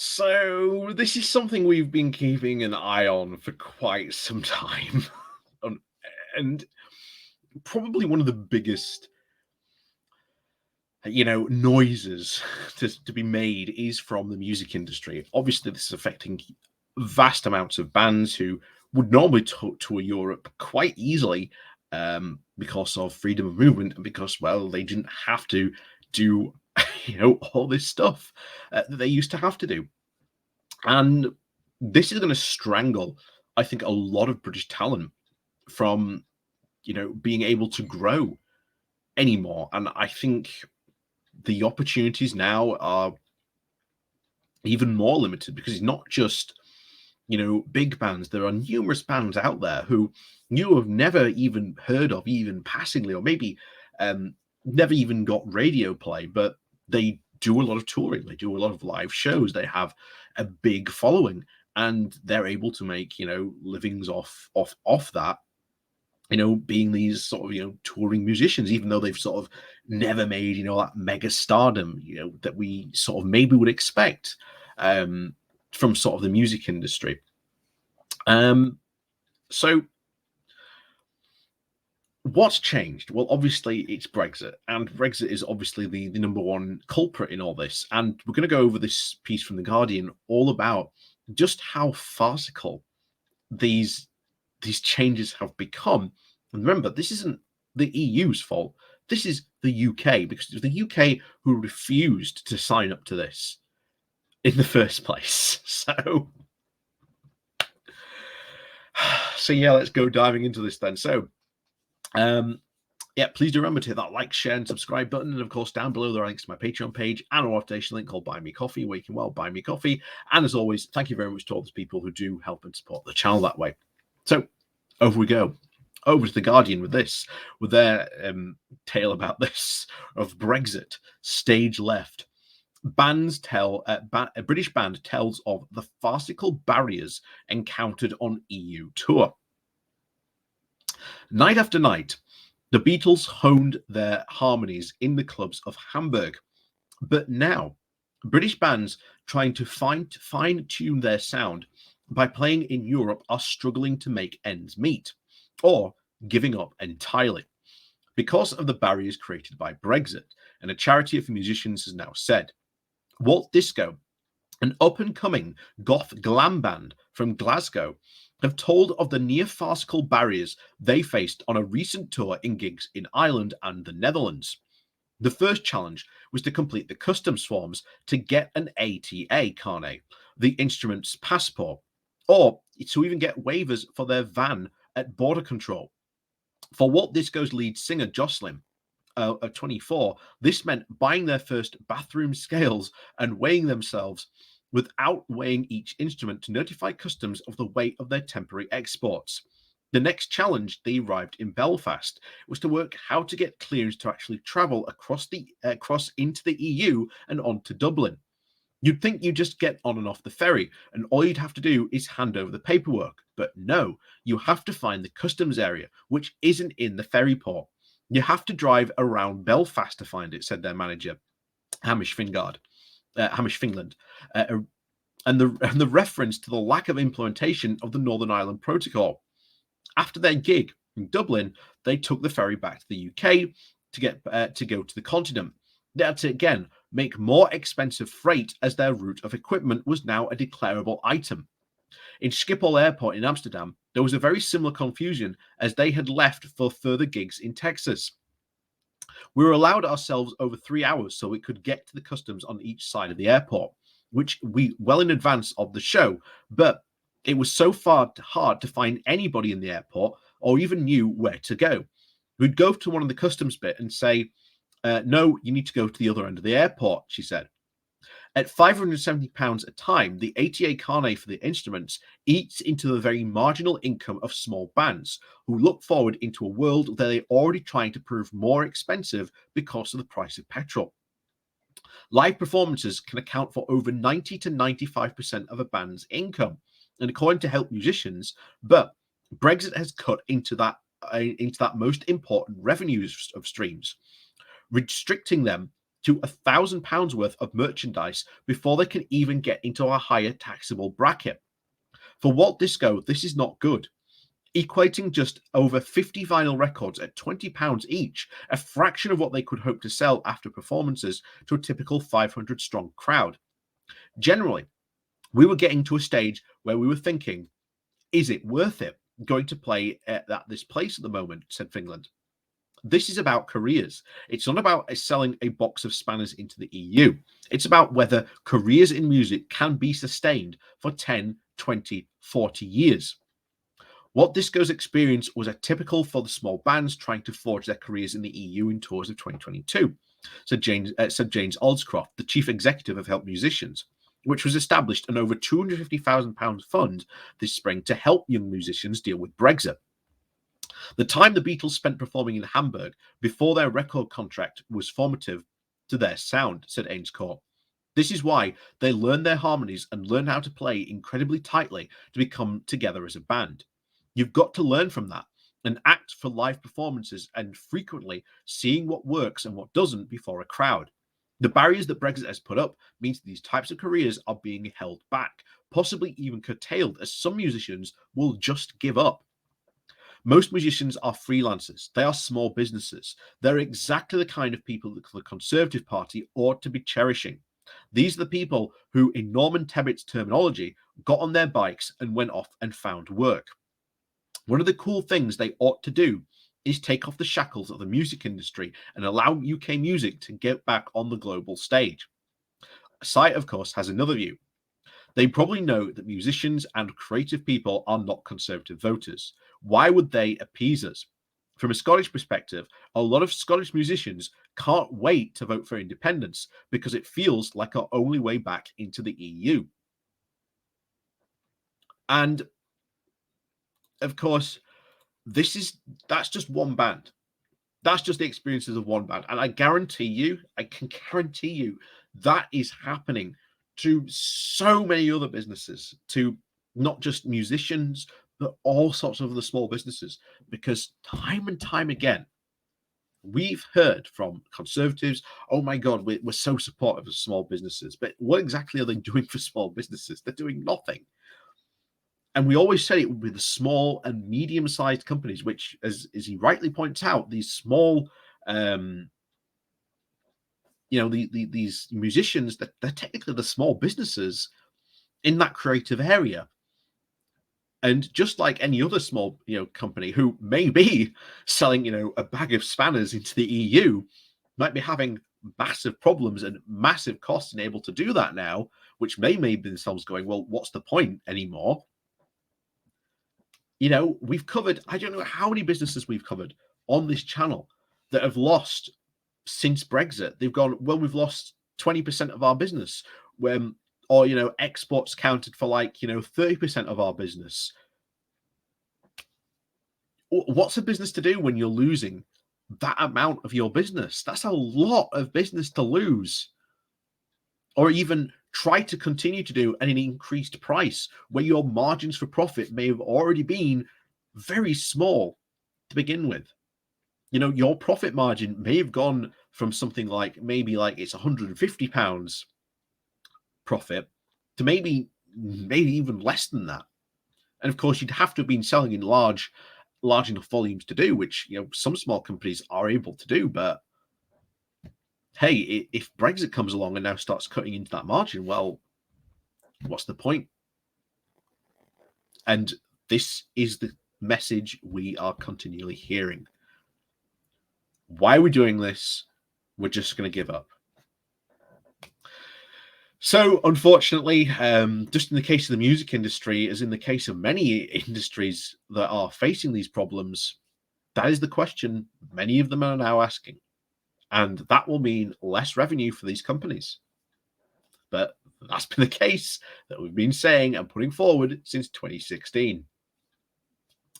So this is something we've been keeping an eye on for quite some time. Um, and probably one of the biggest, noises to be made is from the music industry. Obviously, this is affecting vast amounts of bands who would normally tour Europe quite easily because of freedom of movement and because, well, they didn't have to do, all this stuff that they used to have to do. And this is going to strangle, I think, a lot of British talent from, being able to grow anymore. And I think the opportunities now are even more limited because it's not just, big bands. There are numerous bands out there who you have never even heard of, even passingly, or maybe never even got radio play, but they do a lot of touring, they do a lot of live shows, they have a big following, and they're able to make livings off that, being these sort of touring musicians, even though they've sort of never made that mega stardom that we sort of maybe would expect from sort of the music industry. So what's changed? Well, obviously it's Brexit, and Brexit is obviously the number one culprit in all this. And we're going to go over this piece from The Guardian all about just how farcical these changes have become. And remember, this isn't the EU's fault. This is the UK, because it was the UK who refused to sign up to this in the first place. So yeah, let's go diving into this then. So yeah, please do remember to hit that like, share, and subscribe button. And of course, down below there are links to my Patreon page and a rotation link called Buy Me Coffee, where you can, well, buy me coffee. And as always, thank you very much to all those people who do help and support the channel that way. So over we go. Over to The Guardian with their tale about this of Brexit. Stage left. Bands tell a British band tells of the farcical barriers encountered on EU tour. Night after night, the Beatles honed their harmonies in the clubs of Hamburg, but now British bands trying to fine-tune their sound by playing in Europe are struggling to make ends meet, or giving up entirely, because of the barriers created by Brexit. And a charity for musicians has now said, Walt Disco, an up-and-coming goth glam band from Glasgow, have told of the near farcical barriers they faced on a recent tour in gigs in Ireland and the Netherlands. The first challenge was to complete the customs forms to get an ATA carnet, the instrument's passport, or to even get waivers for their van at border control. For Walt Disco's lead singer Jocelyn, 24, this meant buying their first bathroom scales and weighing themselves without weighing each instrument to notify customs of the weight of their temporary exports. The next challenge, they arrived in Belfast, was to work how to get clearance to actually travel across into the EU and on to Dublin. You'd think you'd just get on and off the ferry, and all you'd have to do is hand over the paperwork. But no, you have to find the customs area, which isn't in the ferry port. You have to drive around Belfast to find it, said their manager, Hamish Fingland. And the reference to the lack of implementation of the Northern Ireland Protocol. After their gig in Dublin, they took the ferry back to the UK to go to the continent. They had to again make more expensive freight as their route of equipment was now a declarable item. In Schiphol Airport in Amsterdam, there was a very similar confusion as they had left for further gigs in Texas. We were allowed ourselves over 3 hours so we could get to the customs on each side of the airport, which we well in advance of the show, but it was so far hard to find anybody in the airport or even knew where to go. We'd go to one of the customs bit and say, no, you need to go to the other end of the airport, she said. At £570 a time, the ATA carnet for the instruments eats into the very marginal income of small bands who look forward into a world that they're already trying to prove more expensive because of the price of petrol. Live performances can account for over 90 to 95% of a band's income, and according to Help Musicians, but Brexit has cut into that most important revenue of streams, restricting them to £1,000 worth of merchandise before they can even get into a higher taxable bracket. For Walt Disco, this is not good, equating just over 50 vinyl records at £20 each, a fraction of what they could hope to sell after performances to a typical 500-strong crowd. Generally, we were getting to a stage where we were thinking, is it worth it going to play at this place at the moment, said Finland. This is about careers. It's not about selling a box of spanners into the EU. It's about whether careers in music can be sustained for 10, 20, 40 years. What Disco's experience was atypical for the small bands trying to forge their careers in the EU in tours of 2022, said James Oldscroft, the chief executive of Help Musicians, which was established an over £250,000 fund this spring to help young musicians deal with Brexit. The time the Beatles spent performing in Hamburg before their record contract was formative to their sound, said Ainscourt. This is why they learned their harmonies and learned how to play incredibly tightly to become together as a band. You've got to learn from that and act for live performances and frequently seeing what works and what doesn't before a crowd. The barriers that Brexit has put up means these types of careers are being held back, possibly even curtailed, as some musicians will just give up. Most musicians are freelancers. They are small businesses. They're exactly the kind of people that the Conservative Party ought to be cherishing. These are the people who, in Norman Tebbett's terminology, got on their bikes and went off and found work. One of the cool things they ought to do is take off the shackles of the music industry and allow UK music to get back on the global stage. Site, of course, has another view. They probably know that musicians and creative people are not Conservative voters. Why would they appease us? From a Scottish perspective, a lot of Scottish musicians can't wait to vote for independence because it feels like our only way back into the EU. And of course, that's just one band. That's just the experiences of one band. And I can guarantee you, that is happening to so many other businesses, to not just musicians, but all sorts of other small businesses. Because time and time again, we've heard from Conservatives, oh my God, we're so supportive of small businesses. But what exactly are they doing for small businesses? They're doing nothing. And we always said it would be the small and medium-sized companies, which, as he rightly points out, these small, these musicians, that they're technically the small businesses in that creative area. And just like any other small, company who may be selling, a bag of spanners into the EU, might be having massive problems and massive costs and able to do that now, which may be themselves going, well, what's the point anymore? We've covered, I don't know how many businesses we've covered on this channel that have lost since Brexit. They've gone, well, we've lost 20% of our business, or exports counted for 30% of our business. What's a business to do when you're losing that amount of your business? That's a lot of business to lose. Or even try to continue to do at an increased price where your margins for profit may have already been very small to begin with. Your profit margin may have gone from something like maybe it's £150 profit to maybe even less than that. And of course, you'd have to have been selling in large enough volumes to do, which some small companies are able to do. But hey, if Brexit comes along and now starts cutting into that margin, well, what's the point? And this is the message we are continually hearing. Why are we doing this? We're just going to give up. So, unfortunately, just in the case of the music industry, as in the case of many industries that are facing these problems, that is the question many of them are now asking. And that will mean less revenue for these companies. But that's been the case that we've been saying and putting forward since 2016.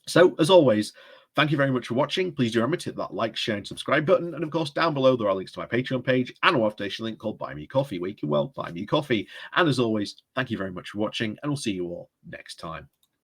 So, as always, thank you very much for watching. Please do remember to hit that like, share, and subscribe button. And of course, down below, there are links to my Patreon page and a donation link called Buy Me Coffee, where you can, buy me coffee. And as always, thank you very much for watching, and we'll see you all next time.